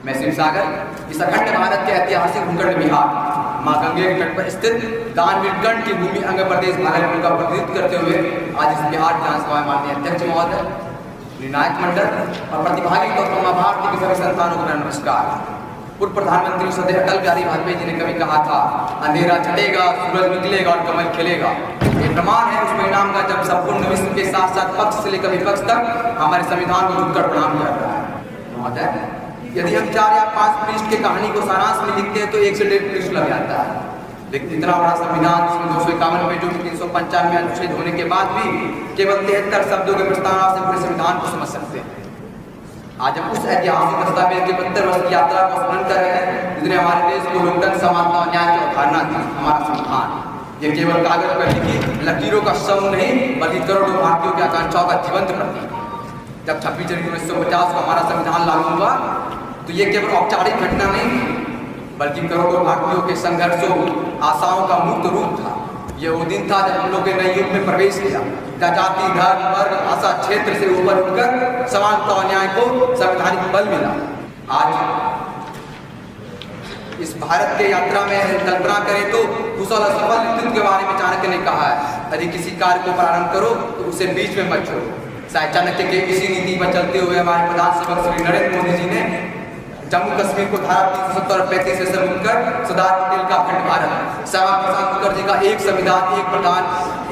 मैं शिवसागर इस अखंड भारत के ऐतिहासिक भूखंड बिहार मां गंगे के तट पर स्थित दान वीरगंज की भूमि अंग प्रदेश भागलपुर का प्रतिनिधित्व करते हुए आज इस बिहार विधानसभा माननीय अध्यक्ष महोदय, निर्णायक मंडल और प्रतिभागी डॉक्टर मां भारती के सभी संतानों को नमस्कार। पूर्व प्रधानमंत्री श्रद्धेय अटल बिहारी वाजपेयी जी ने कभी कहा था, अंधेरा छटेगा, सूरज निकलेगा और कमल खिलेगा। ये प्रमाण है उस परिणाम का जब संपूर्ण विश्व के साथ साथ पक्ष से लेकर विपक्ष तक हमारे संविधान को झुककर प्रणाम किया रहा है। महोदय, यदि हम 4 या 5 पृष्ठ की कहानी को सारांश में लिखते हैं तो 1 से 1.5 पृष्ठ लग जाता है, लेकिन इतना बड़ा संविधान जिसमें 251 पेजों की 395 अनुच्छेद होने के बाद भी केवल 73 शब्दों के प्रस्तावना से पूरे संविधान को समझ सकते हैं। आज हम उस ऐतिहासिक दस्तावेज के 72 वर्ष की यात्रा को स्मरण कर रहे हैं जिसने हमारे देश को लोकतंत्र, समानता और न्याय की अवधारणा दी। हमारा संविधान ये केवल कागज पर लिखी लकीरों का समूह नहीं बल्कि करोड़ों भारतीयों की आकांक्षाओं का जीवंत प्रतीक। जब 26 जनवरी 1950 को हमारा संविधान लागू हुआ तो ये केवल औपचारिक घटना नहीं बल्कि करोड़ों भारतीयों के संघर्षों, आशाओं का मूर्त रूप था। ये वो दिन था जब हम लोग ने नए युग में प्रवेश किया। जाति, धर्म, वर्ग, भाषा, क्षेत्र से ऊपर उठकर समानता और न्याय को संवैधानिक बल मिला। आज इस भारत के यात्रा में कल्पना करें तो कुशल और सफल नेतृत्व के बारे में चाणक्य ने कहा है, यदि किसी कार्य को प्रारंभ करो तो उसे बीच में मत छोड़ो। शायद चाणक्य के इसी नीति पर चलते हुए हमारे प्रधान सेवक श्री नरेंद्र मोदी जी ने जम्मू कश्मीर को धारा 370 और 35 से मुड़कर सरदार पटेल का अखंड भारत, श्यामा प्रसाद मुखर्जी का एक संविधान,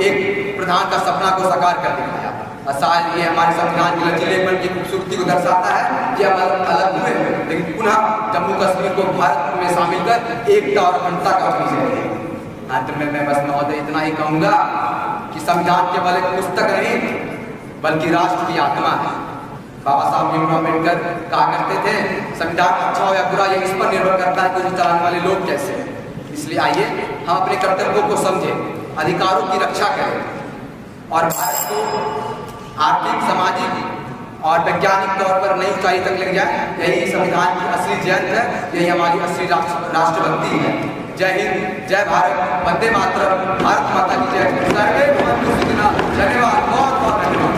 एक प्रधान का सपना को साकार कर दिखाया। और शायद ये हमारे संविधान के लचीलेपन की खूबसूरती को दर्शाता है कि हम अलग हुए लेकिन पुनः जम्मू कश्मीर को भारत में शामिल कर एकता और अखंडता का परिचय। अंत में मैं बस महोदय इतना ही कहूँगा कि संविधान केवल एक पुस्तक नहीं बल्कि राष्ट्र की आत्मा है। बाबा साहब भीमराव अम्बेडकर कहा करते थे, संविधान अच्छा हो या बुरा ये इस पर निर्भर करता है कि उसे चलाने वाले लोग कैसे हैं। इसलिए आइए हम अपने कर्तव्यों को समझें, अधिकारों की रक्षा करें और भारत को आर्थिक, सामाजिक और वैज्ञानिक तौर पर नई ऊंचाई तक ले जाए। यही संविधान की असली जयंत है, यही हमारी असली राष्ट्रभक्ति है। जय हिंद, जय भारत, वंदे मातरम, भारत माता की जय। धन्यवाद, बहुत बहुत धन्यवाद।